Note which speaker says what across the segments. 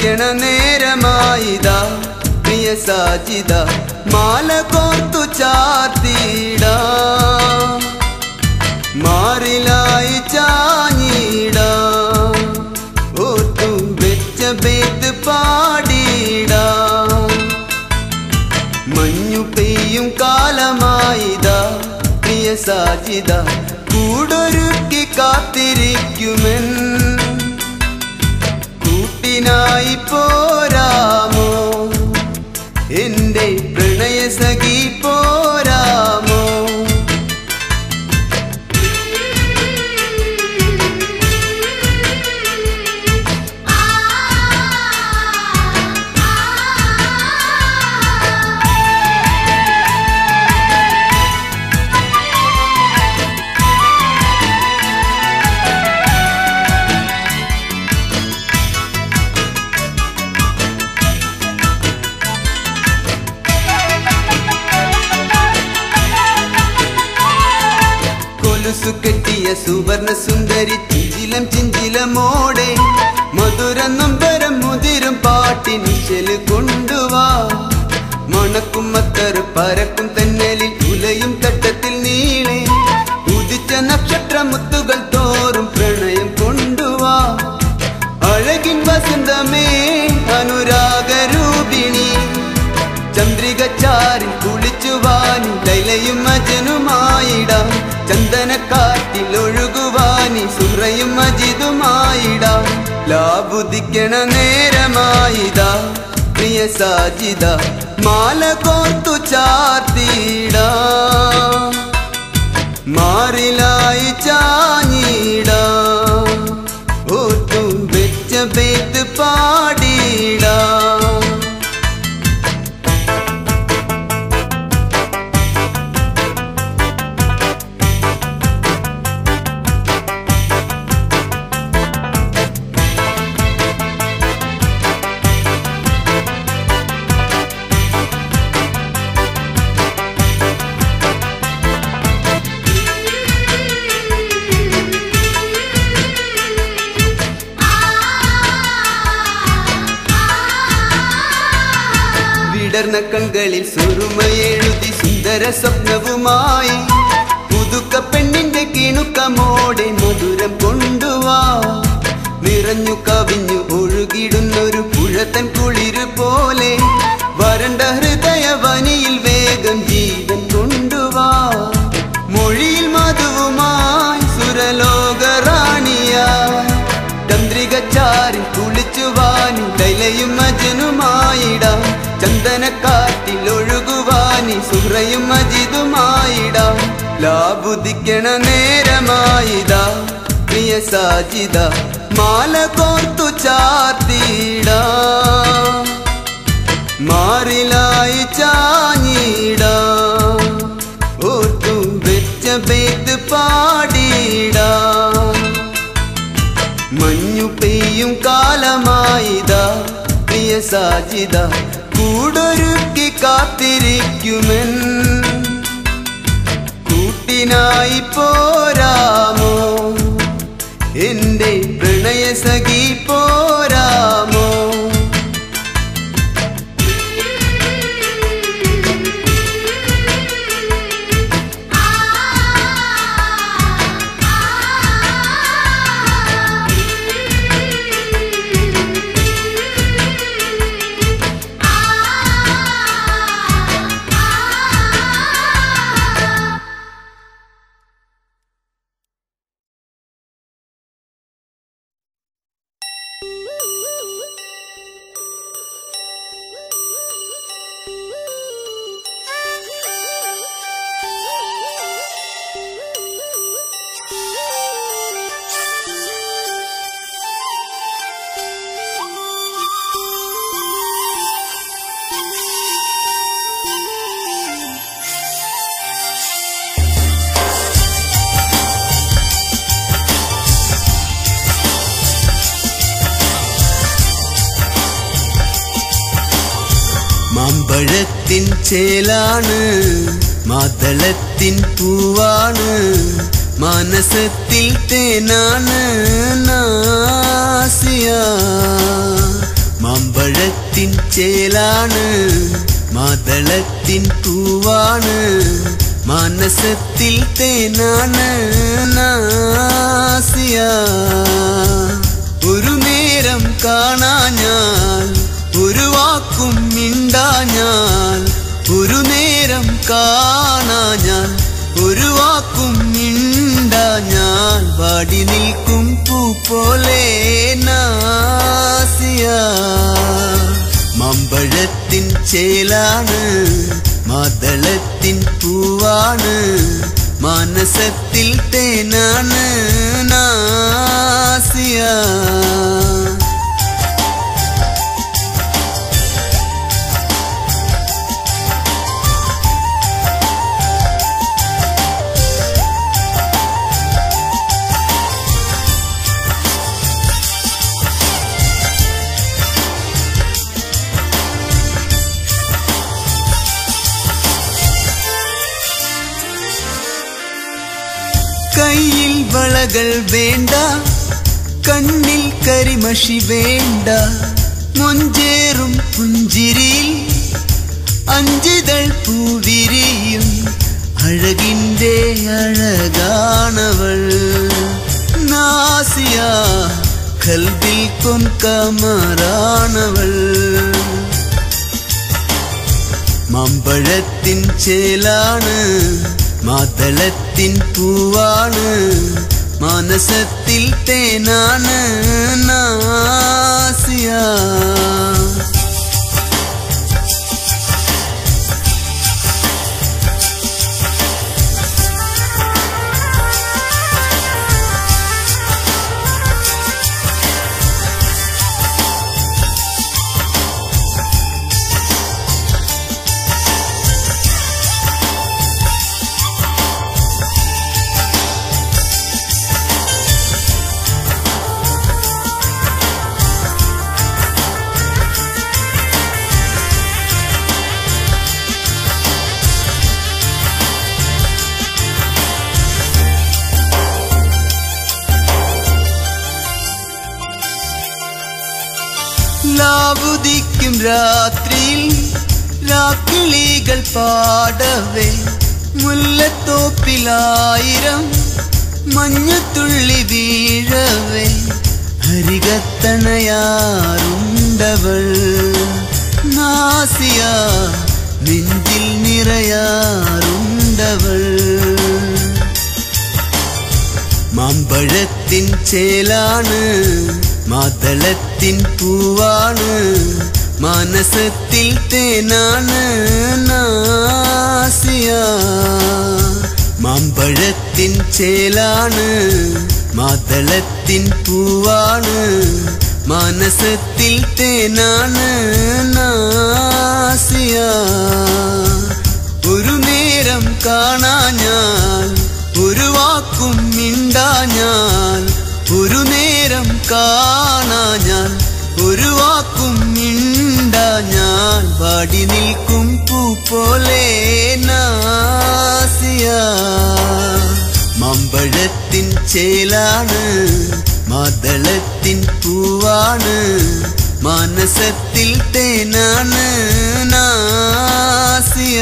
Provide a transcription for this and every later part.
Speaker 1: ഉദിക്കണ നേരമായിതാ പ്രിയ സാജിദ മാല കോർത്തു ചാർത്തിട മാറിലായി ചാഞ്ഞിട ഓർത്തു വെച്ച ബേത്ത് പാടിട മഞ്ഞു പെയ്യും കാലമായിതാ പ്രിയ സാജിദ കൂടൊരുക്കി കാത്തിരിക്കുമെൻ കൂട്ടിനായി പോരാമോ എന്റെ പ്രണയ സഖി പോരാമോ കെട്ടിയ സുവർണ സുന്ദരി ചിഞ്ചിലം ചിഞ്ചിലമോടെ മധുരം നൊമ്പരം മുതിരും പാട്ടിനിശല് കൊണ്ടുവാ മണക്കും മത്തർ പരക്കും തെന്നലിൽ ഉലയും തട്ടത്തിൽ നീളെ ഉദിച്ച നക്ഷത്ര മുത്തുകൾ തോറും പ്രണയം കൊണ്ടുവാ അഴകിൻ വസന്തമേ അനുരാഗരൂപിണി ചന്ദ്രിക ചാരിൽ കുളിച്ചുവാനി ലൈലയും മജനുമായിടാം ചന്ദനക്കാറ്റിൽ ഒഴുകുവാനി സുറയും മജിദുമായിടാം ലാബുദിക്കണ നേരമായിതാ പ്രിയ സാജിദ മാല കോർത്തു ചാർത്തിട മാറിലായി ചാഞ്ഞിട ഓർത്തു വെച്ച ബേത്ത് പാടിട വിടർന്ന കൺകളിൽ സുറുമയെഴുതി സുന്ദര സ്വപ്നവുമായി പുതുക്ക പെണ്ണിന്റെ കിണുക്കമോടെ മധുരം കൊണ്ടുവാ നിറഞ്ഞു കവിഞ്ഞു ഒഴുകിടുന്നൊരു പുഴത്തൻ കുളിര് പോലെ വരണ്ട ഹൃദയ വനിയിൽ വേഗം ജീവൻ കൊണ്ടുവാ മൊഴിയിൽ മധുവുമായി സുരലോക റാണിയായി ചന്ദ്രിക ചാരിൽ കുളിച്ചുവാനി ലൈലയും മജനുമായിടാം ചന്ദനക്കാറ്റിൽ ഒഴുകുവാനി സുഹ്റയും മജിദുമായിടാം ലാബുദിക്കണ നേരമായിതാ പ്രിയ സാജിദ മാല കോർത്തു ചാർത്തിട മാറിലായി ചാഞ്ഞിട ഓർത്തു വെച്ച ബേത്ത് പാടിട മഞ്ഞു പെയ്യും കാലമായിതാ പ്രിയ സാജിദ കൂടൊരുക്കി കാത്തിരിക്കുമെൻ കൂട്ടിനായി പോരാമോ എന്റെ പ്രണയ സഖി പോരാമോ മാമ്പഴത്തിൻ ചേലാണ് മാതളത്തിൻ പൂവാണ് മനസത്തിൽ തേനാണ് നാസിയ മാമ്പഴത്തിൻ ചേലാണ് മാതളത്തിൻ പൂവാണ് മനസത്തിൽ തേനാണ് നാസിയ ഒരു നേരം കാണാഞ്ഞാൽ ഒരു വാക്കും മിണ്ടാഞ്ഞാൽ ഒരു നേരം കാണാഞ്ഞാൽ ഒരു വാക്കും മിണ്ടാഞ്ഞാൽ വാടി നിൽക്കും പൂ പോലെ നാസിയ മാമ്പഴത്തിൻ ചേലാണ് മാതളത്തിൻ പൂവാണ് മനസത്തിൽ തേനാണ് നാസിയ കയ്യിൽ വളകൾ വേണ്ട കണ്ണിൽ കരിമഷി വേണ്ട മൊഞ്ചേറും പുഞ്ചിരിയിൽ അഞ്ചിതൾ പൂവിരിയും അഴകിൻ്റെ അഴകാണവൾ നാസിയ കൽബിൽ കൊൻകമറാണവൾ മാമ്പഴത്തിൻ ചേലാണ് മാതളത്തിൻ പൂവാണ് മനസത്തിൽ തേനാണ് നാസിയ ലാവുദിക്കും രാത്രിയിൽ രാക്കിളികൾ പാടവേ മുല്ലത്തോപ്പിലായിരം മഞ്ഞുതുള്ളി വീഴവേ ഹരികത്തണയാറുണ്ടവൾ നാസിയ നെഞ്ചിൽ നിറയാറുണ്ടവൾ മാമ്പഴത്തിൻ ചേലാണ് മാതളത്തിൻ പൂവാണ് മനസത്തിൽ തേനാണ് നാസിയ മാമ്പഴത്തിൻ ചേലാണ് മാതളത്തിൻ പൂവാണ് മനസത്തിൽ തേനാണ് നാസിയ ഒരു നേരം കാണാഞ്ഞാൽ ഒരു വാക്കും മിണ്ടാഞ്ഞാൽ ഒരു നേരം കാണാഞ്ഞാൽ ഒരു വാക്കും മിണ്ടാഞ്ഞാൽ വാടി നിൽക്കും പൂ പോലെ നാസിയ മാമ്പഴത്തിൻ ചേലാണ് മാതളത്തിൻ പൂവാണ് മനസത്തിൽ തേനാണ് നാസിയ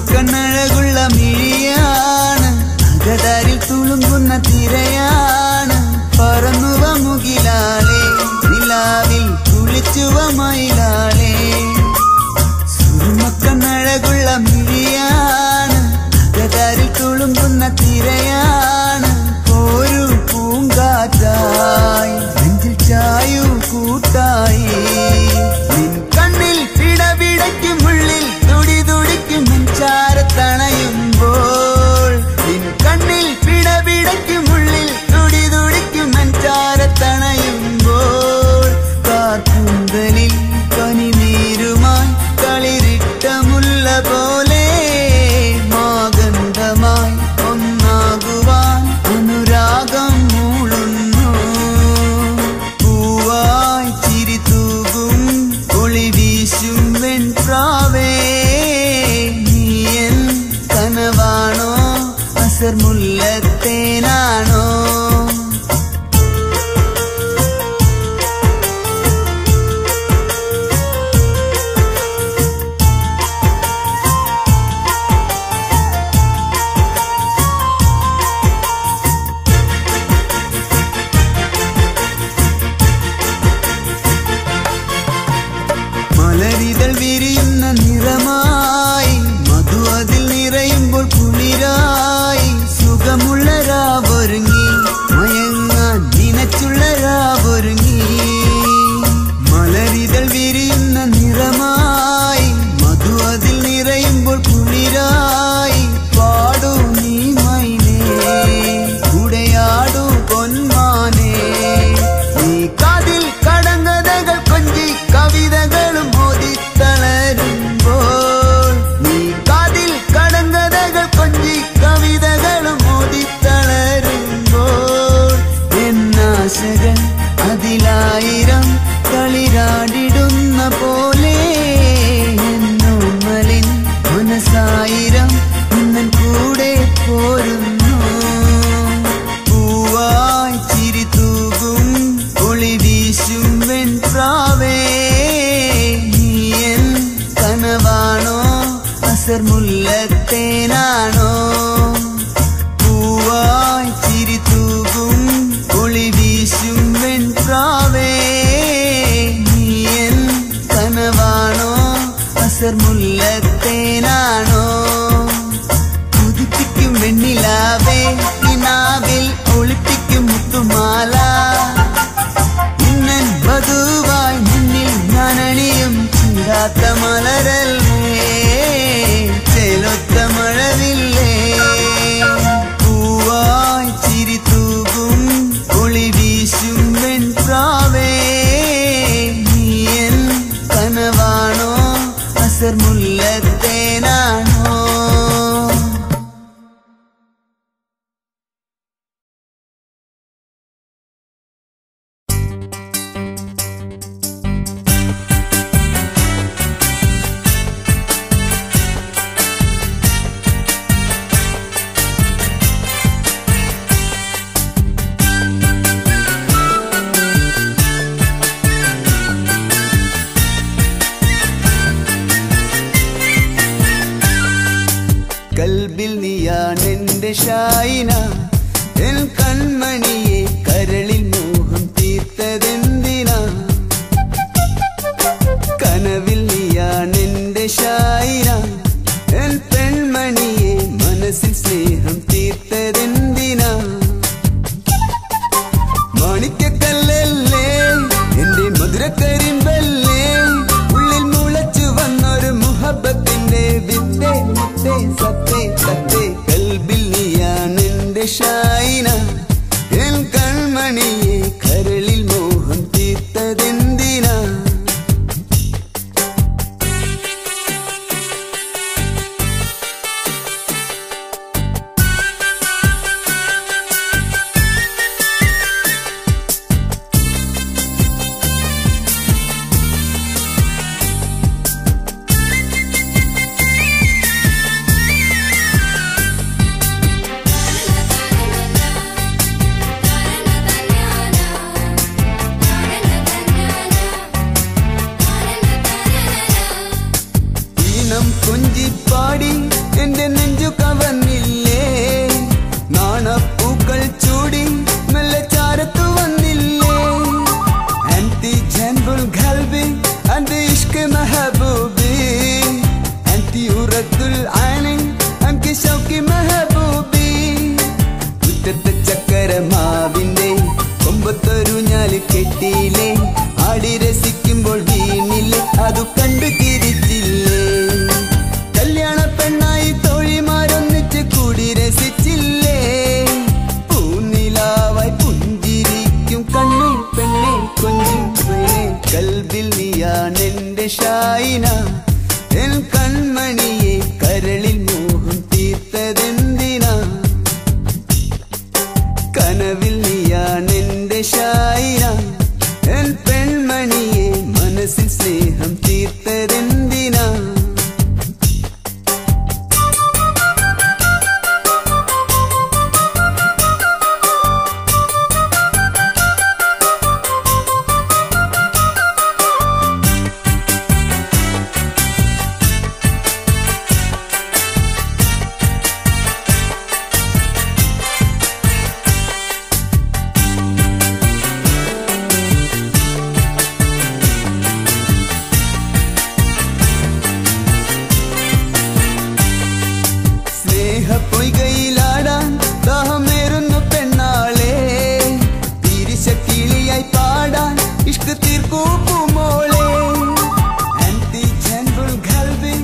Speaker 1: സുറുമക്കണ്ണഴകുള്ള മിഴിയാണ്, അകതാരിൽ തുളുമ്പുന്ന തിരയാണ്. പറന്നുവ മുകിലാളെ, നിലാവിൽ കുളിച്ചുവ മയിലാളെ. സുറുമക്കണ്ണഴകുള്ള മിഴിയാണ്, അകതാരിൽ തുളുമ്പുന്ന തിരയാണ്. ഒരു പൂങ്കാറ്റായി നെഞ്ചിൽ ചായു കൂട്ടായി. നിൻ കണ്ണിൽ പിടപിടയ്ക്കും ഉള്ളിൽ തുടി തുടിക്കും മഞ്ചാരത്തണയുമ്പോൾ. നിൻ കണ്ണിൽ പിടപിടയ്ക്കും ഉള്ളിൽ തുടി തുടിക്കും മഞ്ചാരത്തണയുമ്പോൾ. കാർപ്പുന്തലിൽ പനിനീരുമായി കളിരിട്ട മുല്ല പോലെ മാഗന്ധമായി ഒന്നാകുവാൻ അനുരാഗം മൂളുന്നു. പൂവായി ചിരി തൂകും ഒളി വീശും വെൺപ്രാവേ, നീയൻ കനവാണോ അസർ മുല്ലത്തേനാണോ? മലരിതൾ വിരിയുന്ന നിറമായി, മധു അതിൽ നിറയുമ്പോൾ കുളിരായി. സുഖമുള്ള രാവൊരുങ്ങി, മയങ്ങാൻ നിനച്ചുള്ള രാവൊരുങ്ങി. മലരിതൾ വിരിയുന്ന നിറമായി, മധു അതിൽ നിറയുമ്പോൾ കുളിരായി. പാടൂ നീ മൈനേ, കൂടെയാടൂ പൊന്മാനേ. നീ കാതിൽ കടങ്കഥകൾ കൊഞ്ചി കവിതകളും ഓതിത്തളരുമ്പോൾ. നീ കാതിൽ കടങ്കഥകൾ കൊഞ്ചി കവിതകളും ഓതിത്തളരുമ്പോൾ. എന്നാശകൾ അതിലായിരം കളിരാടിടുന്ന പോലെ. എന്നോമലിൻ മനസ്സായിരം ഇന്നൻ കൂടെ പോരുന്നു. പൂവായി ചിരി തൂകും ഒളി വീശും വെൺപ്രാവേ, നീയൻ കനവാണോ അസർ മുല്ലത്തേനാണോ? പൂവായി ചിരി തൂകും ഒളി വീശും വെൺപ്രാവേ, നീയൻ കനവാണോ അസർ മുല്ലത്തേനാണോ? കുതിപ്പിക്കും വെണ്ണിലാവേ, നിനാവിൽ ഒളിപ്പിക്കും മുത്തുമാല. ഇന്നൻ വധുവായി നിന്നിൽ ഞാനണിയും ചീരാത്ത മലരല്ലേ, ചേലൊത്ത മഴവില്ലേ. പൂവായി ചിരി തൂകും ഒളി വീശും വെൺപ്രാവേ, നീയൻ കനവാണോ അസർ മുല്ലത്തേനാണോ? കൽബിൽ നീയാണെന്റെ ഷായിന, എൻ കൺമണിയെ കരളിൽ മോഹം തീർത്തതെന്തിനാ? കനവിൽ നീയാണെന്റെ ഷായിന, എൻ പെൺമണിയെ മനസ്സിൽ സ്നേഹം തീർത്തതെന്തിനാ? മാണിക്കക്കല്ലല്ലേ എന്റെ മധുരക്കരിമ്പല്ലേ, ഉള്ളിൽ മുളച്ചു വന്നൊരു മുഹബത്തിന്റെ വിത്തേ മുത്തേ സത്തേ സത്തേ. കൽബിൽ നീയാണെന്റെ ഷായിന, എൻ കൽബിൽ നീയാണെന്റെ ഷായിന എൻ കൺമണിയെ കരളിൽ മോഹം തീർത്തതെന്തിനാ കനവിൽ നീയാണെന്റെ ഷായിന എൻ പെൺമണിയെ മനസ്സിൽ സ്നേഹം തീർത്തതെന്തിനാ പൊയ്കയിലാടാൻ ദാഹമേറുന്നു പെണ്ണാളെ തിരിശക്കിളിയായി പാടാൻ ഇഷ്ക് തീർക്കൂപ്പുമോളെ അന്തി ജൻബുൽ ഖൽബി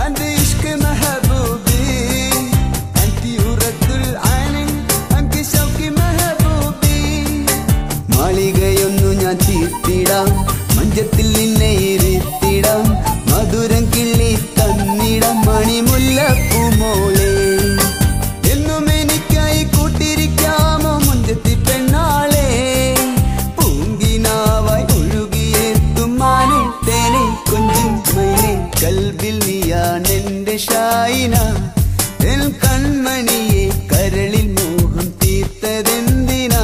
Speaker 1: അന്തി ഇഷ്ക് മെഹബൂബി അന്തി ഉറത്തുൽ ഐനി അന്തി ശൗഖി മെഹബൂബി മാളികയൊന്നു ഞാൻ തീർത്തിടാം മഞ്ചത്തിൽ നിന്നെ ഇരുത്തിടാം മധുരം കിള്ളി തന്നിടാം മണിമുല്ലപ്പൂമോളെ കൽബിൽ നീയാണെന്റെ ഷായിന എൻ കൺമണിയെ കരളിൽ മോഹം തീർത്തതെന്തിനാ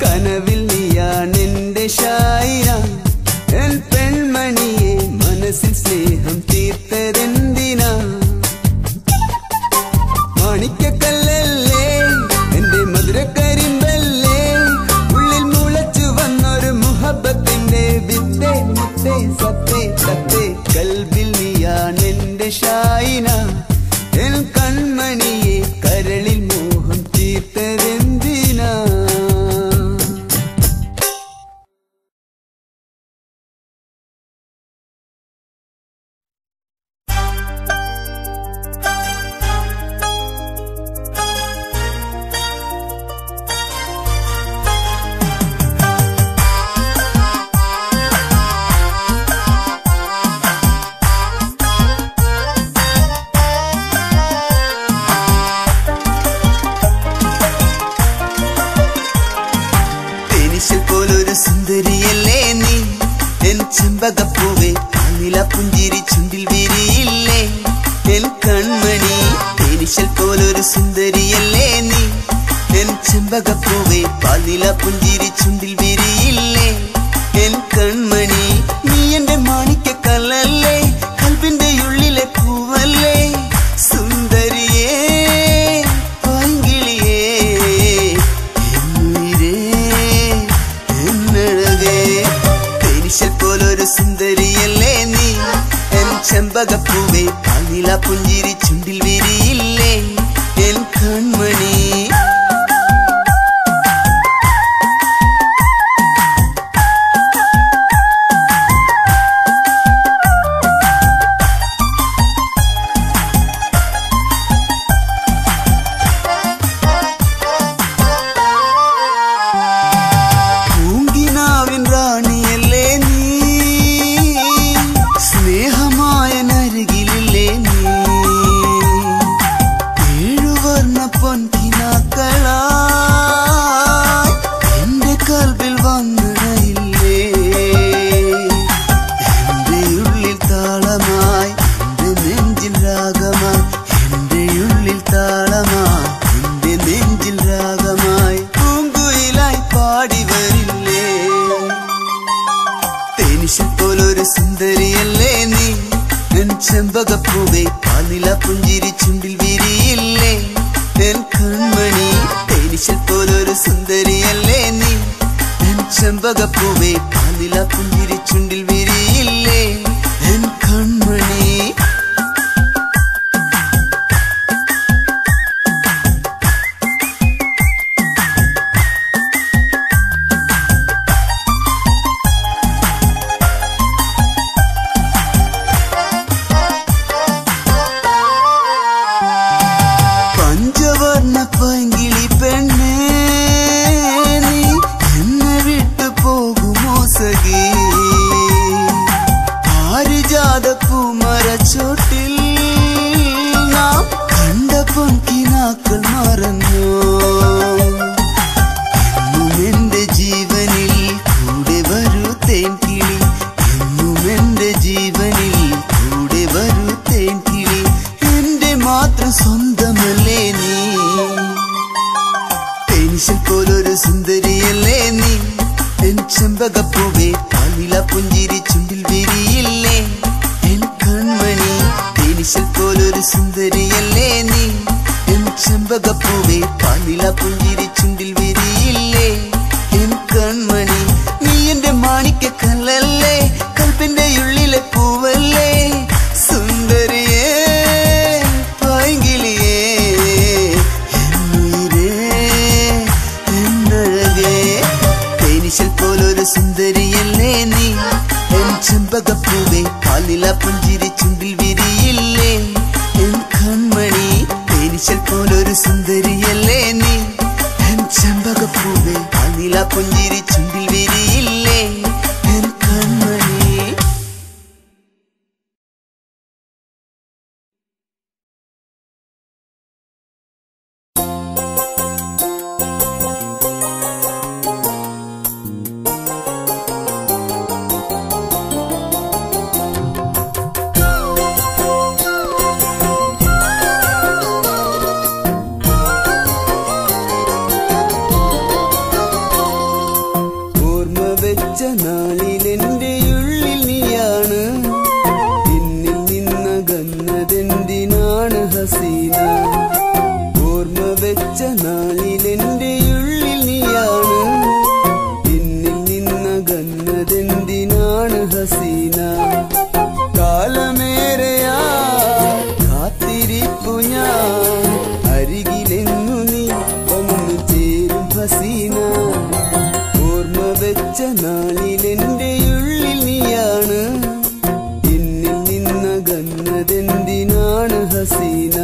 Speaker 1: കനവിൽ നീയാണെന്റെ ഷായിന എൻ പെൺമണിയെ മനസ്സിൽ സ്നേഹം തീർത്തതെന്തിനാ മാണിക്കക്കല്ലല്ലേ എന്റെ മധുരക്കരിമ്പല്ലേ ഉള്ളിൽ മുളച്ചു വന്നൊരു മുഹബത്തിന്റെ വിത്തേ മുത്തേ സത്തേ സത്തേ കൽബിൽ നീയാണെന്റെ ഷായിന എൻ കൺമണിയെ കരളിൽ മോഹം തീർത്തതെന്തിനാ സുന്ദരിയല്ലേ നീ എൻ ചെമ്പകപ്പൂവേ നില പുഞ്ചിരി ചുണ്ടിൽ വിരിയില്ലേ എൻ കൺമണി തേനിശൽ പോലൊരു സുന്ദരിയല്ലേ നീ എൻ ചെമ്പകപ്പൂവേ പാലില പുഞ്ചിരി ചുണ്ടിൽ വിരിയില്ലേ എൻ കൺമണി നീ എന്റെ മാണിക്കക്കല്ലല്ലേ കൽബിന്റെ ഉള്ളിലെ പൂവല്ലേ സുന്ദരിയേ പൈങ്കിളിയേ തേനിശൽ പോലൊരു സുന്ദരിയല്ലേ നീ എൻ ചെമ്പകപ്പൂവേ പാലില പുഞ്ചിരി ചുണ്ടിൽ വിരിയില്ലേ എൻ കൺമണി സുന്ദരിയല്ലേ നീ എൻ ചെമ്പകപ്പൂവേ പാലില പുഞ്ചിരി ചുണ്ടിൽ വിരിയില്ലേ എൻ കൺമണി തേനിശൽ പോലൊരു സുന്ദരിയല്ലേ നീ എൻ ചെമ്പകപ്പൂവേ പാലില പുഞ്ചിരി ചുണ്ടിൽ വിരിയില്ലേ എൻ കൺമണി പൈങ്കിളി പെണ്ണേ നീ എന്നെ വിട്ടു പോകുമോ കാനില പുഞ്ചിരി ചുണ്ടിൽ വിരിയില്ലേ എൻ കൺമണി തേനിശൽ പോലൊരു സുന്ദരിയല്ലേ നീ എൻ ചെമ്പകപ്പൂവേ കാനില പുഞ്ചിരി ചുണ്ടിൽ വിരിയില്ലേ എൻ കൺമണി നീ എന്റെ മാണിക്ക കല്ലല്ലേ കൽപ്പിന്റെ ഉള്ളിലെ പൂവല്ലേ സുന്ദരിയേ പൈങ്കിളിയേ എന്നുയിരേ എന്നഴകേ തേനിശൽ പോലൊരു സുന്ദരിയല്ലേ നീ എൻ ചെമ്പകപ്പൂവേ കാനില പുഞ്ചിരി ചുണ്ടിൽ വിരിയില്ലേ എൻ കൺമണി തേനിശൽ പോലൊരു സുന്ദരിയല്ലേ നീ എൻ ചെമ്പകപ്പൂവേ കാനില പുഞ്ചിരി ചുണ്ടിൽ വിരിയില്ലേ എൻ കൺമണി. നാളിലെന്റെ ഉള്ളിൽ നീയാണ് എന്നിൽ നിന്നകന്നതെന്തിനാണ് ഹസീന ഓർമ്മ വെച്ച നാളിലെന്റെ ഉള്ളിൽ നീയാണ് എന്നിൽ നിന്നകന്നതെന്തിനാണ് ഹസീന കാലമേറെയാ കാത്തിരിപ്പു ഞാൻ അരികിലെന്നു നീ വന്നു ചേരും ഹസീന ഓർമ്മ വെച്ച നാളിലെന്റെ ഉള്ളിൽ നീയാണ് എന്നിൽ നിന്നകന്നതെന്തിനാണ് ഹസീന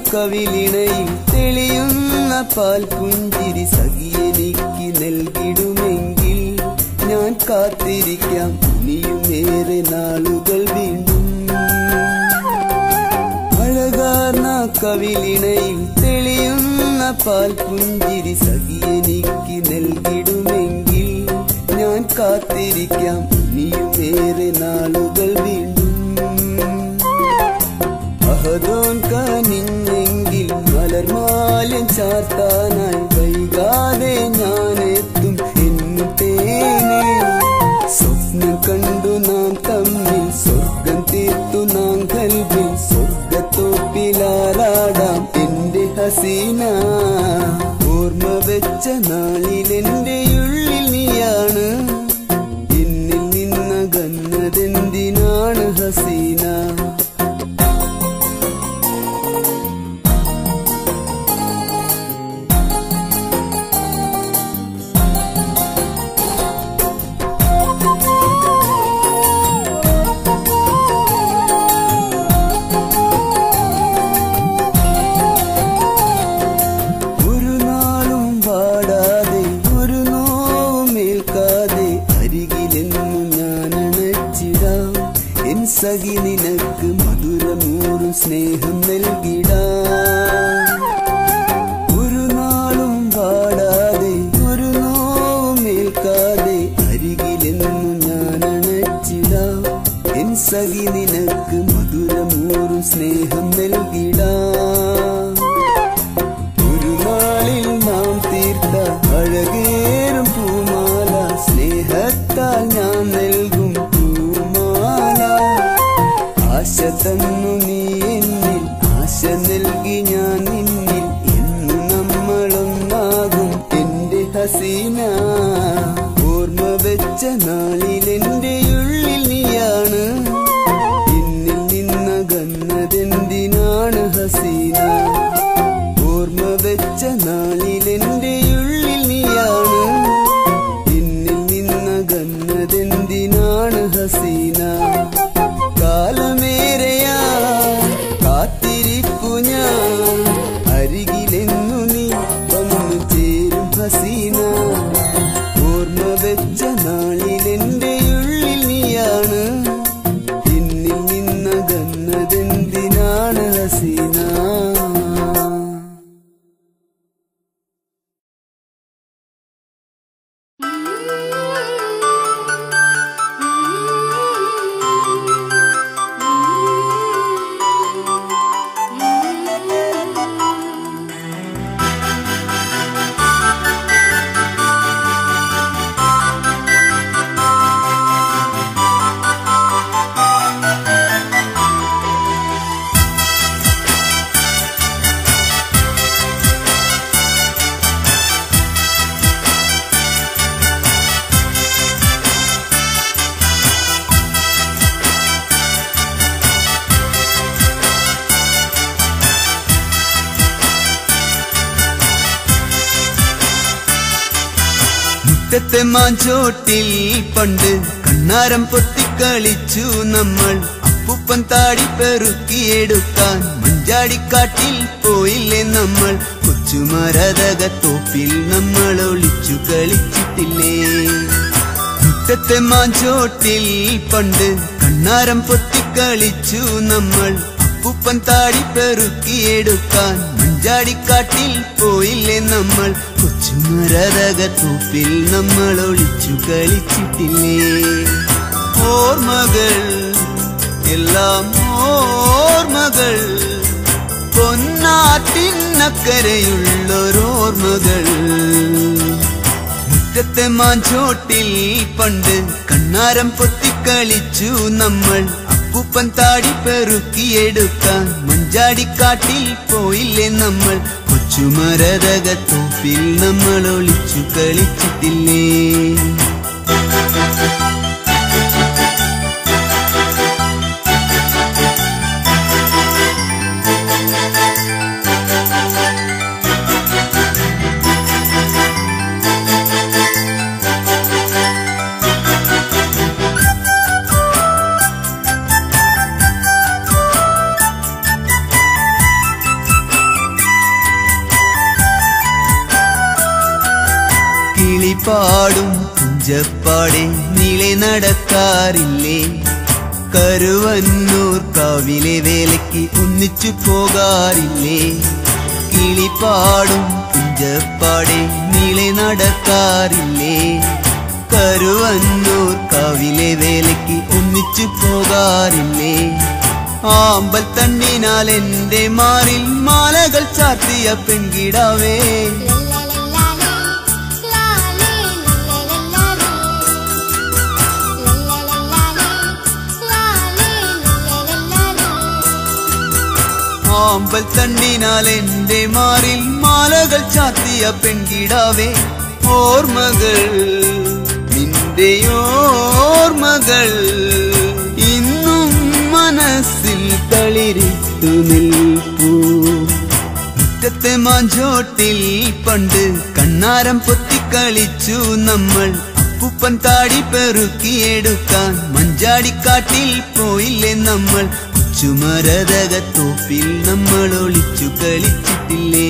Speaker 1: കവിളിണയിൽ തെളിയുന്ന പാൽ പുഞ്ചിരി സഖിയെനിക്ക് നൽകിടുമെങ്കിൽ ഞാൻ കാത്തിരിക്കാം ഇനിയുമേറെ നാളുകൾ വീണ്ടും അഴകാർന്ന കവിളിണയിൽ തെളിയുന്ന പാൽ പുഞ്ചിരി സഖിയെനിക്ക് നൽകിടുമെങ്കിൽ ഞാൻ കാത്തിരിക്കാം ഇനിയുമേറെ നാളുകൾ വീണ്ടും അഹദോൻ കനിഞ്ഞെങ്കിൽ മലർമാല്യം ചാർത്താനായി വൈകാതെ ഞാനെത്തും എന്നേനെ സ്വപ്നം കണ്ടു നാം തമ്മിൽ സ്വർഗം തീർത്തു നാം കൽവിൽ സ്വർഗത്തോപ്പിലാറാടാം എന്റെ ഹസീന ഓർമ്മ വെച്ച നാളിലെന്റെ ഉള്ളിൽ നീയാണ് എന്നിൽ നിന്നകന്നതെന്തിനാണ് ഹസീന സഖി നിനക്ക് മധുരമൂറും സ്നേഹം നൽകിടാം ഒരു നാളും പാടാതെ ഒരു നോവും ഏൽക്കാതെ അരികിലെന്നും ഞാൻ അണച്ചിടാം എൻ സഖി നിനക്ക് മധുരമൂറും സ്നേഹം നൽകിടാം ഒരു നാളിൽ നാം തീർത്ത അഴകേറും പൂമാല സ്നേഹത്താൽ ഞാൻ നൽകും ആശ തന്നു നീ എന്നിൽ ആശ നൽകി ഞാൻ നിന്നിൽ എന്നു നമ്മളൊന്നാകും എന്റെ ഹസീന ഓർമ്മ വെച്ച നാളിലെന്റെ ഉള്ളിൽ നീയാണ് എന്നിൽ നിന്നകന്നതെന്തിനാണ് ഹസീന ഓർമ്മ വെച്ച നാളിലെന്റെ ഉള്ളിൽ നീയാണ് എന്നിൽ നിന്നകന്നതെന്തിനാണ് ഹസീന കാലമേറെയാ കാത്തിരിപ്പു ഞാൻ അരികിലെന്നു നീ വന്നു ചേരും ഹസീന ഓർമ്മ വെച്ച നാളിലെന്റെ ഉള്ളിൽ നീയാണ് എന്നിൽ നിന്നകന്നതെന്തിനാണ് ഹസീന മുറ്റത്തെ മാഞ്ചോട്ടിൽ പണ്ട് കണ്ണാരം പൊത്തിക്കളിച്ചു നമ്മൾ അപ്പൂപ്പൻ താടി പെറുക്കിയെടുക്കാൻ മഞ്ചാടിക്കാട്ടിൽ പോയില്ലേ നമ്മൾ കൊച്ചുമരതകത്തോപ്പിൽ നമ്മൾ ഒളിച്ചു കളിച്ചിട്ടില്ലേ മുറ്റത്തെ മാഞ്ചോട്ടിൽ പണ്ട് കണ്ണാരം പൊത്തിക്കളിച്ചു നമ്മൾ അപ്പൂപ്പൻ താടി പെറുക്കിയെടുക്കാൻ മഞ്ചാടിക്കാട്ടിൽ പോയില്ലേ നമ്മൾ കൊച്ചുമരതകത്തോപ്പിൽ നമ്മൾ ഒളിച്ചു കളിച്ചിട്ടില്ലേ ഓർമ്മകൾ എല്ലാം ഓർമ്മകൾ പൊന്നാറ്റിനക്കരയുള്ളൊരോർമ്മകൾ മുറ്റത്തെ മാഞ്ചോട്ടിൽ പണ്ട് കണ്ണാരം പൊത്തിക്കളിച്ചു നമ്മൾ അപ്പൂപ്പൻ താടി പെറുക്കിയെടുക്കാൻ മഞ്ചാടിക്കാട്ടിൽ പോയില്ലേ നമ്മൾ കൊച്ചുമരതകത്തോപ്പിൽ നമ്മൾ ഒളിച്ചു കളിച്ചിട്ടില്ലേ പാടും കുഞ്ചപ്പാടെ നീളെ നടക്കാറില്ലേ കരുവന്നൂർ കാവിലെ വേലയ്ക്ക് ഒന്നിച്ചു പോകാറില്ലേ കിളിപ്പാടും കുഞ്ചപ്പാടെ നീളെ നടക്കാറില്ലേ കരുവന്നൂർ കാവിലെ വേലയ്ക്ക് ഒന്നിച്ചു പോകാറില്ലേ ആമ്പൽ തണ്ണിനാൽ എന്റെ മാറിൽ മാലകൾ ചാർത്തിയ പെൺകിടാവേ ആമ്പൽ തണ്ണിനാൽ എന്റെ മാറിൽ മാലകൾ ചാത്തിയ പെൺകിടാവേ ഓർമ്മകൾ നിന്റെ ഓർമ്മകൾ ഇന്നും മനസ്സിൽ തളിരിട്ടു നിൽപ്പൂ മുറ്റത്തെ മാഞ്ചോട്ടിൽ പണ്ട് കണ്ണാരം പൊത്തിക്കളിച്ചു നമ്മൾ അപ്പൂപ്പൻ താടി പെറുക്കിയെടുക്കാൻ മഞ്ചാടിക്കാട്ടിൽ പോയില്ലേ നമ്മൾ കൊച്ചുമരതകത്തോപ്പിൽ നമ്മൾ ഒളിച്ചു കളിച്ചിട്ടില്ലേ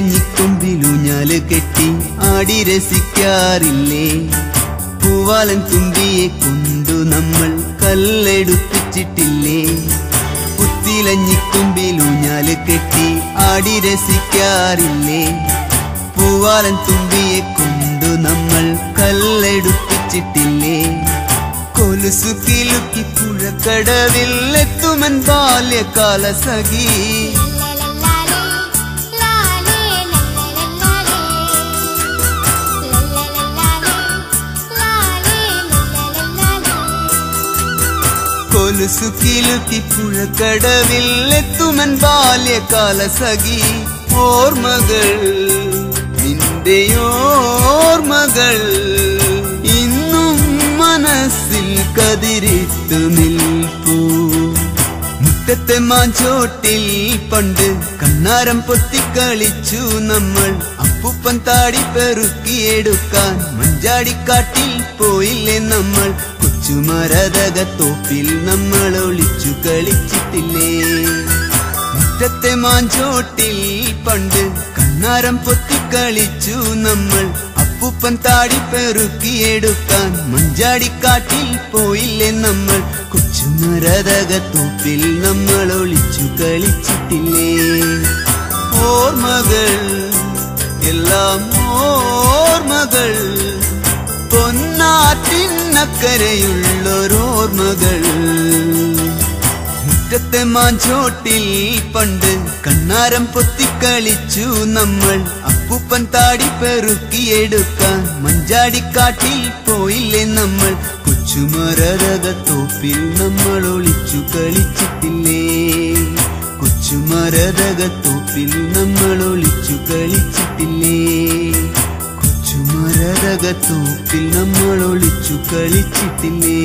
Speaker 1: ിലഞ്ഞിക്കൊമ്പിലൂഞ്ഞാല് കെട്ടി ആടി രസിക്കാറില്ലേ പൂവാലൻ തുമ്പിയെ കൊണ്ടു നമ്മൾ കല്ലെടുപ്പിച്ചിട്ടില്ലേ പുത്തിലഞ്ഞിക്കൊമ്പിലൂഞ്ഞാല് കെട്ടി ആടി രസിക്കാറില്ലേ പൂവാലൻ തുമ്പിയെ കൊണ്ടു നമ്മൾ കല്ലെടുപ്പിച്ചിട്ടില്ലേ കൊലുസു കിലുക്കി പുഴക്കടവിൽ എത്തുമൻ ബാല്യകാല സഖി കൊലുസു കിലുക്കി പുഴക്കടവിൽ എത്തുമൻ ബാല്യകാല സഖി ഓർമ്മകൾ നിന്റെ ഓർമ്മകൾ ഇന്നും മനസ്സിൽ കതിരിട്ടു നിൽപ്പൂ. മുറ്റത്തെ മാഞ്ചോട്ടിൽ പണ്ട് കണ്ണാരം പൊത്തിക്കളിച്ചു നമ്മൾ. അപ്പൂപ്പൻ താടി പെറുക്കിയെടുക്കാൻ മഞ്ചാടിക്കാട്ടിൽ പോയില്ലേ നമ്മൾ. കൊച്ചുമരതകത്തോപ്പിൽ നമ്മൾ ഒളിച്ചു കളിച്ചിട്ടില്ലേ. മുറ്റത്തെ മാഞ്ചോട്ടിൽ പണ്ട് കണ്ണാരം പൊത്തിക്കളിച്ചു നമ്മൾ. അപ്പൂപ്പൻ താടി പെറുക്കിയെടുക്കാൻ മഞ്ചാടിക്കാട്ടിൽ പോയില്ലേ നമ്മൾ. കൊച്ചുമരതകത്തോപ്പിൽ നമ്മൾ ഒളിച്ചു കളിച്ചിട്ടില്ലേ. ഓർമ്മകൾ എല്ലാം ഓർമ്മകൾ, പൊന്നാറ്റിനക്കരയുള്ളൊരോർമ്മകൾ. മുറ്റത്തെ മാഞ്ചോട്ടിൽ പണ്ട് കണ്ണാരം പൊത്തിക്കളിച്ചു നമ്മൾ. അപ്പൂപ്പൻ താടി പെറുക്കിയെടുക്കാൻ മഞ്ചാടിക്കാട്ടിൽ പോയില്ലേ നമ്മൾ. കൊച്ചുമരതകത്തോപ്പിൽ നമ്മൾ ഒളിച്ചു കളിച്ചിട്ടില്ലേ. കൊച്ചുമരതകത്തോപ്പിൽ നമ്മൾ ഒളിച്ചു കളിച്ചിട്ടില്ലേ. കൊച്ചുമരതകത്തോപ്പിൽ നമ്മൾ ഒളിച്ചു കളിച്ചിട്ടില്ലേ.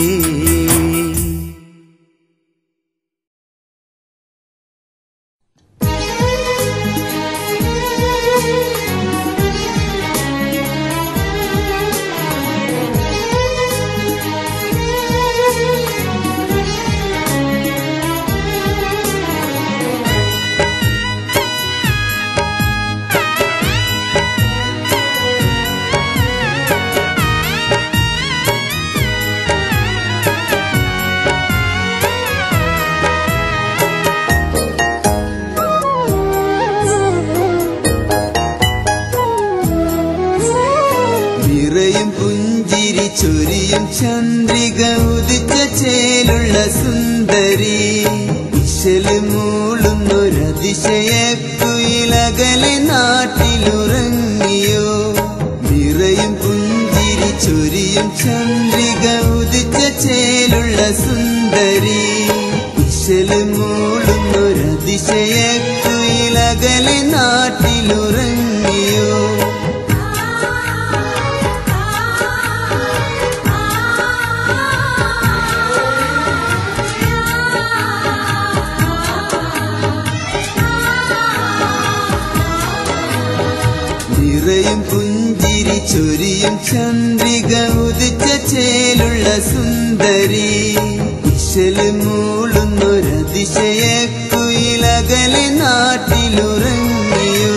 Speaker 1: പുഞ്ചിരി ചൊരിയും ചന്ദ്രിക ഉദിച്ച ചേലുള്ള സുന്ദരി. ഇശല് മൂളുന്നൊരതിശയക്കുയിലകലെ നാട്ടിലുറങ്ങിയോ. നിറയും പുഞ്ചിരി ചൊരിയും ചന്ദ്രിക ഉദിച്ച ചേലുള്ള സുന്ദരി. ഇശല് മൂളുന്നൊരതിശയക്കുയിലകലെ നാട്ടിലുറങ്ങിയോ. നിറയും പുഞ്ചിരി ചൊരിയും ചന്ദ്രിക ഉദിച്ച ചേലുള്ള സുന്ദരി. ഇശല് മൂളുന്നൊരതിശയക്കുയിലകലെ നാട്ടിലുറങ്ങിയോ.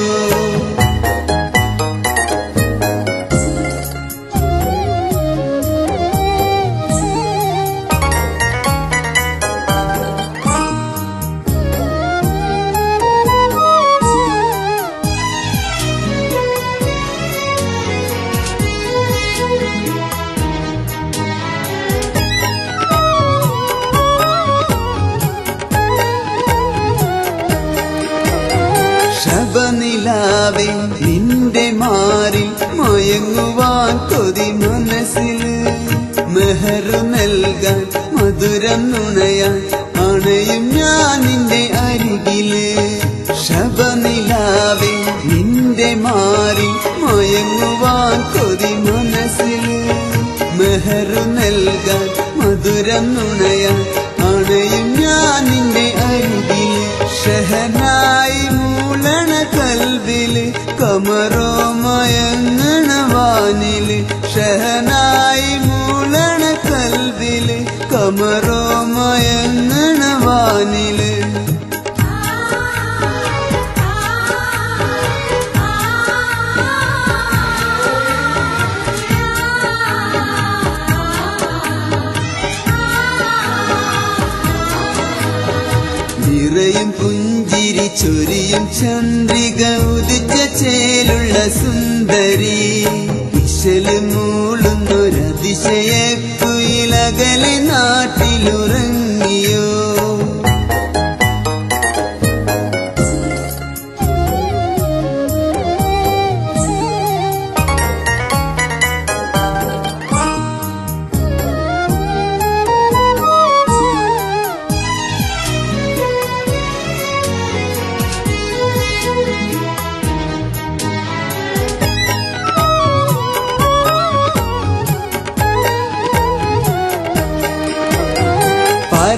Speaker 1: ശബനിലാവേ നിന്റെ മാറിൽ മയങ്ങുവാൻ കൊതി മനസ്സില്. മെഹറു നൽകാൻ മധുരം നുണയാൻ അണയും ഞാൻ നിന്റെ അരികില്. ശബനിലാവേ നിന്റെ മാറിൽ മയങ്ങുവാൻ കൊതി മനസ്സില്. മെഹറു നൽകാൻ മധുരം നുണയാൻ അണയും ഞാൻ നിന്റെ അരികില്. ഷഹനായി മൂളണ കൽബില് കമറോ മയങ്ങണ വാനില്. ഷഹനായി മൂളണ കൽബില് കമറോ മയങ്ങണ വാനില്. നിറയും പുഞ്ചിരി ചൊരിയും ചന്ദ്രിക ഉദിച്ച ചേലുള്ള സുന്ദരി. ഇശല് മൂളുന്നൊരതിശയക്കുയിലകലെ നാട്ടിലുറങ്ങിയോ.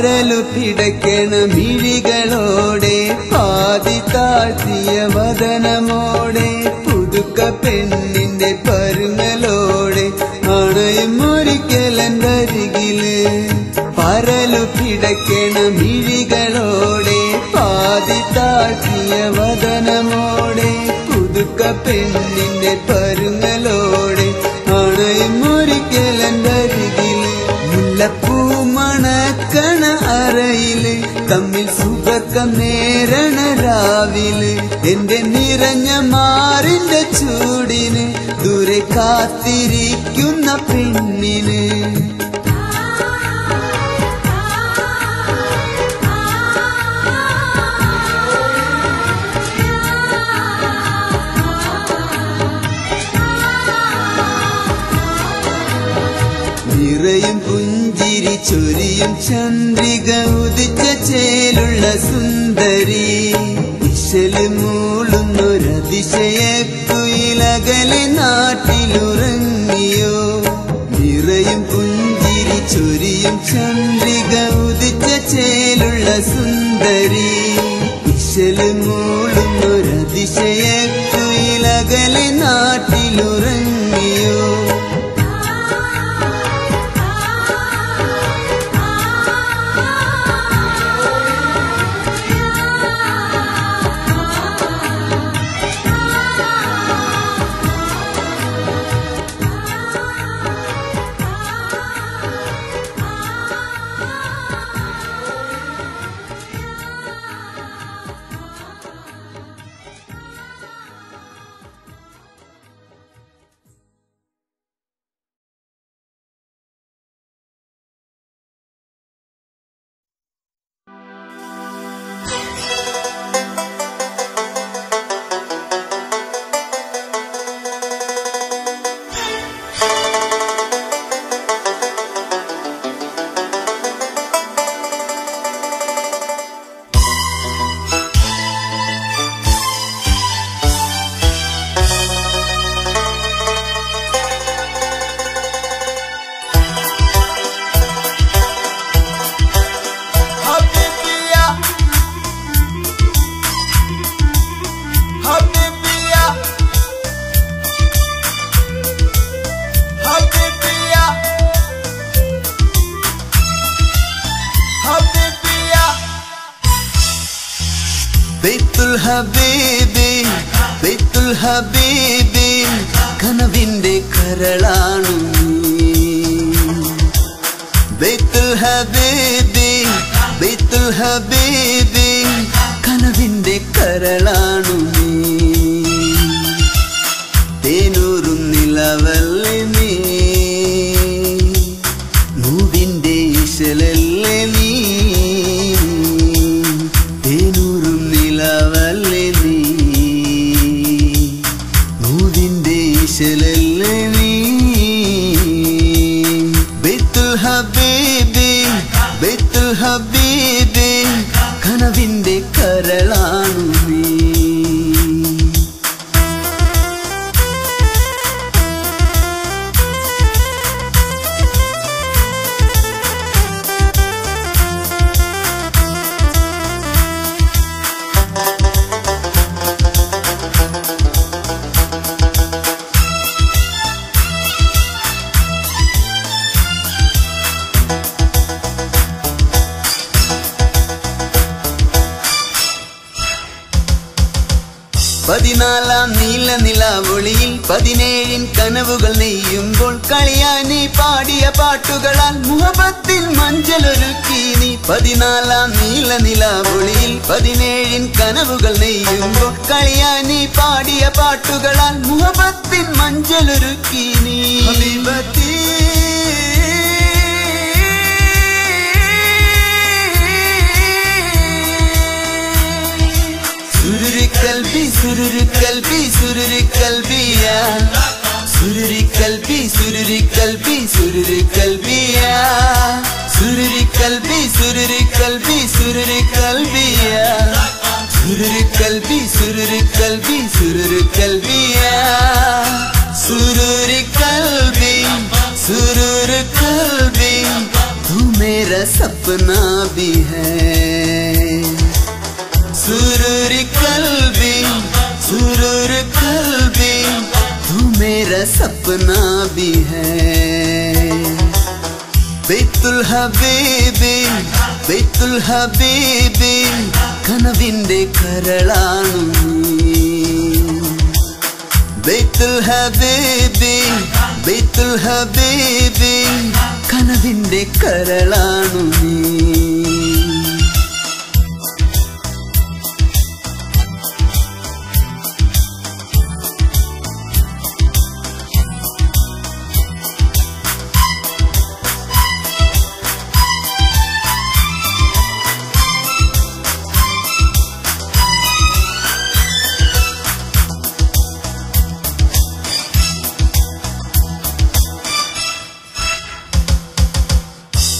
Speaker 1: പരലു പിടയ്ക്കണ മിഴികളോടെ പാതി താഴ്ത്തിയ വദനമോടെ പുതുക്ക പെണ്ണിന്റെ പരുങ്ങലോടെ അണയും ഒരിക്കലെന്തരികില് പരലു പിടയ്ക്കണ മിഴികളോടെ പാതി താഴ്ത്തിയ വദനമോടെ പുതുക്ക പെണ്ണിന്റെ പരുങ്ങലോടെ അണയും ഒരിക്കലെന്തരികില് മുല്ലപ്പൂ മണക്കണ അറയില് തമ്മിൽ സുഖക്കം നേരണ രാവില് എന്റെ നിറഞ്ഞ മാറിന്റെ ചൂടിന് ദൂരെ കാത്തിരിക്കുന്ന പെണ്ണിന് നിറയും പുഞ്ചിരി ചൊരിയും ചന്ദ്രിക ഉദിച്ച ചേലുള്ള സുന്ദരി ഇശല് മൂളുന്നൊരതിശയക്കുയിലകലെ നാട്ടിലുറങ്ങിയോ നിറയും പുഞ്ചിരി ചൊരിയും ചന്ദ്രിക ഉദിച്ച ചേലുള്ള സുന്ദരി ഇശല് മൂളുന്നൊരതിശയക്കുയിലകലെ നാട്ടിലുറങ്ങിയോ ബൈത്തുൽ ഹബീബി കനവിന്റെ കരളാണു നീ ബൈത്തുൽ ഹബീബി കനവിന്റെ കരളാണു നീ തേനൂറും നിലവല്ലേ നീ നൂവിന്റെ ഇശലല്ലേ നീ തേനൂറും നിലവല്ലേ നീ നൂവിന്റെ ഇശലല്ലേ നീ ബൈത്തുൽ ഹബീബി കനവിന്റെ കരളാണു നീ പതിനാലാം നീലനിലാവൊളിയിൽ 17 കനവുകൾ നെയ്യുമ്പോൾ കളിയാനി പാടിയ പാട്ടുകളാൽ മുഹബത്തിൽ മഞ്ചലൊരുക്കി നീ 14 നീലനിലാവൊളിയിൽ 17 കനവുകൾ നെയ്യുമ്പോൾ കളിയാനി പാടിയ പാട്ടുകളാൽ മുഹബത്തിൽ മഞ്ചലൊരുക്കി നീ ഹബീബത്തി sururi kalbiya sururi kalbiya sururi kalbi तू मेरा मेरा सपना भी है। सुरूर कल्बी सुरूर कल्बी तू मेरा सपना भी है। बैतुल हबीबी बैतुल हबीबी കനവിന്റെ കരളാണു നീ। बैतुल हबीबी बैतुल हबीबी കനവിന്റെ കരളാണു നീ।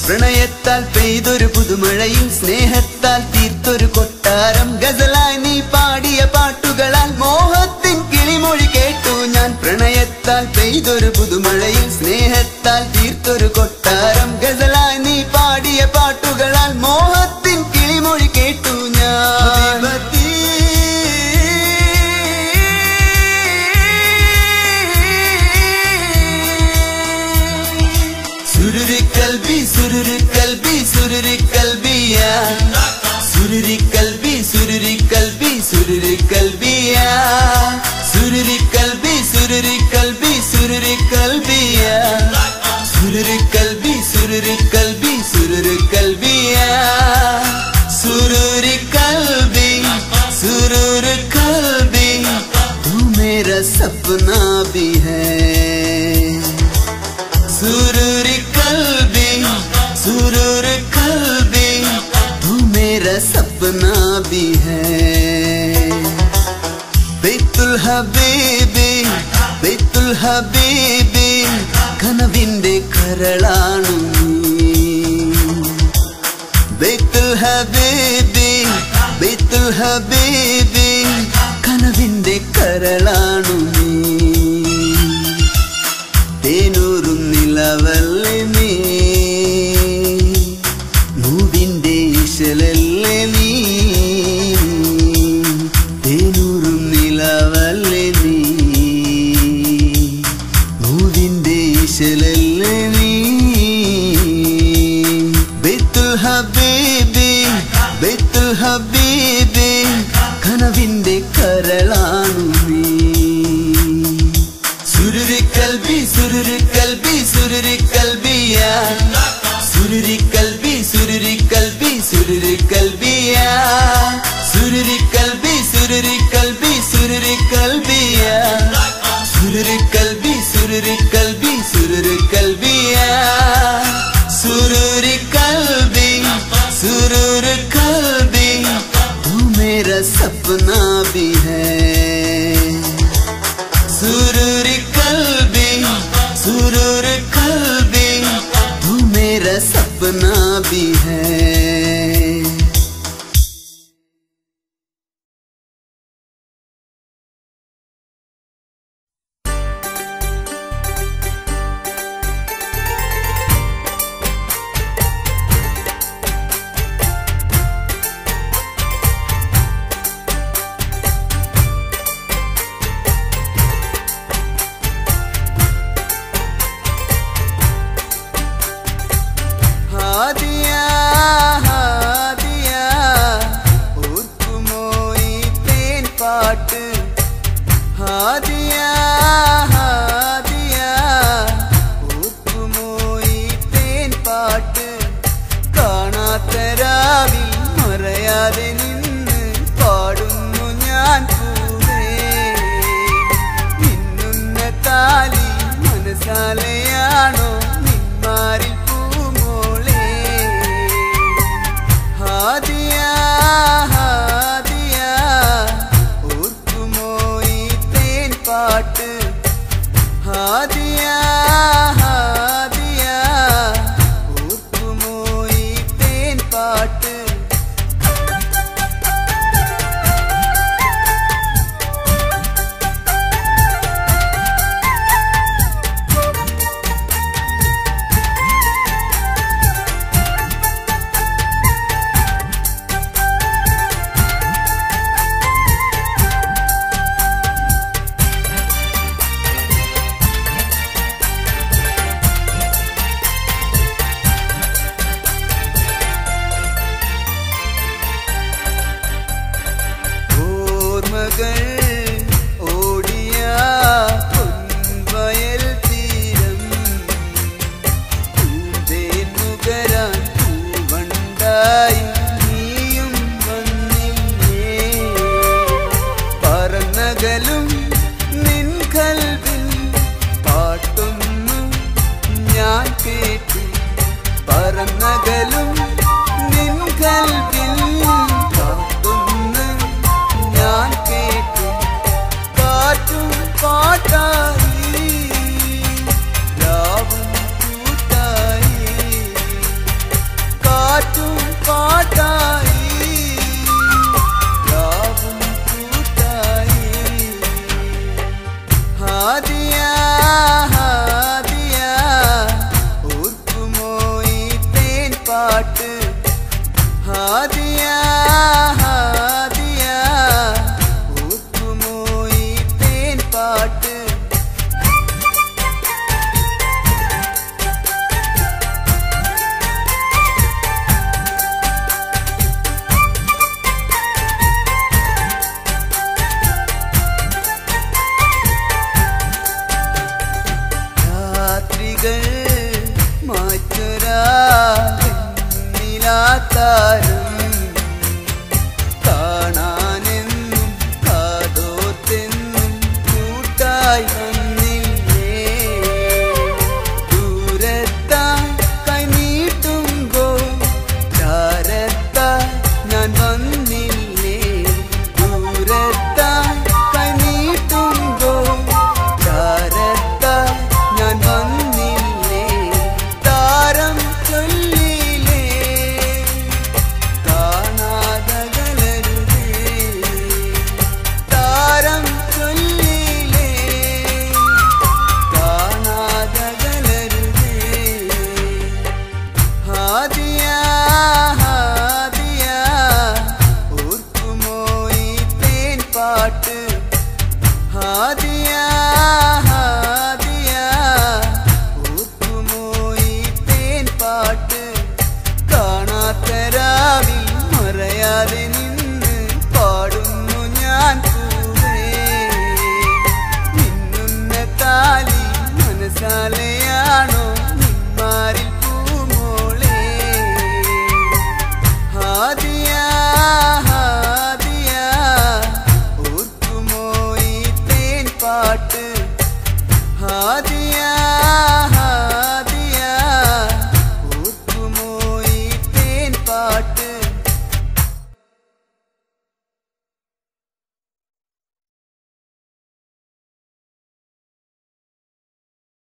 Speaker 1: പ്രണയത്താൽ പെയ്തൊരു പുതുമഴയിൽ സ്നേഹത്താൽ തീർത്തൊരു കൊട്ടാരം ഗസലായി നീ പാടിയ പാട്ടുകളാൽ മോഹത്തിൻ കിളിമൊഴി കേട്ടു ഞാൻ। പ്രണയത്താൽ പെയ്തൊരു പുതുമഴയിൽ സ്നേഹത്താൽ തീർത്തൊരു കൊട്ടാരം ഗസലായി നീ പാടിയ പാട്ടുകളാൽ മോഹത്തിൻ കിളിമൊഴി കേട്ടു ഞാൻ। सुरूरी कल्बी सुरूरी कल्बी सुरूरी कल्बिया सुरूरी कल्बी सुरूरी कल्बी सुरूरी कल्बिया सुरूरी कल्बी सुरूरी कल्बी सुरूरी कल्बिया सुरूरी कल्बी सुरूरी कल्बी सुरूरी कल्बिया सुरूरी कल्बी सुरूर कल्बी तू मेरा सपना भी है। सुरूरी कल्बी सुरूर कल्बी तू मेरा सपना भी है। बैतुल हबीबी बैतुल हबीबी കനവിന്റെ കരളാണു നീ। बैतुल हबीबी बैतुल हबीबी കനവിന്റെ കരളാണു നീ। തേനൂറും നിലവല്ലേ നീ മൂവിന്റെ ഇശലല്ലേ നീ। തേനൂറും നിലവല്ലേ നീ മൂവിന്റെ ഇശലല്ലേ നീ। बैतुल हबीबी बैतुल हबीबी കനവിന്റെ കരളാണു നീ। सुरूरी कल्बी सुरूरी कल्बी सुरूरी कल्बिया सुरूरी कल्बी सुरूरी कल्बी सुरूरी कल्बिया सुरूरी कल्बी सुरूरी कल्बी सुरूरी कल्बिया सुरूरी कल्बी सुरूरी कल्बी सुरूरी कल्बिया सुरूरी कल्बी सुरूर कल्बी तू मेरा सपना भी है। सुरूरी कल्बी सुरूर कल्बी तू मेरा सपना भी है। പറന്നകലും നിൻ കൽവിൽ കാത്തുന്ന് ഞാൻ കേട്ടും കാറ്റും പാട്ടായി രാവും കൂട്ടായി കാറ്റും പാട്ടായി രാവും കൂട്ടായി ഹാദിയാ ഹാദിയാ ഓർക്കുമോ ഈ തേൻ പാട്ട് ഹാദിയാ ഹാദിയാ ഓർക്കുമോ ഈ തേൻ പാട്ട് രാത്രികൾ മാറ്റൊരാ നിലാതാരം കാണാനെന്നും കാതോർത്തെന്നും കൂട്ടായി വന്നില്ലേ ദൂരത്തായി കൈനീട്ടുമ്പോൾ ചാരത്തായി ഞാൻ വന്നില്ലേ ദൂരത്തായി കൈനീട്ടുമ്പോൾ ചാരത്തായി ഞാൻ വന്നില്ലേ താരം ചൊല്ലിലേ കാണാതകലരുതേ താരം ചൊല്ലിലേ കാണാതകലരുതേ ഹാദിയാ ഹാദിയാ ഓർക്കുമോ ഈ തേൻ പാട്ട് ഹാദിയാ ഹാദിയാ ഓർക്കുമോ ഈ തേൻ പാട്ട് കാണാത്ത രാവിൽ മറയാതെ നിന്ന് പാടുന്നു ഞാൻ പൂവേ മിന്നുന്ന താലി മനസാലയാണോ നിന്മാരിൽ പൂമോളെ ഹാദിയാ ഹാദിയാ ഓർക്കുമോ ഈ തേൻ പാട്ട് ഹാദിയാ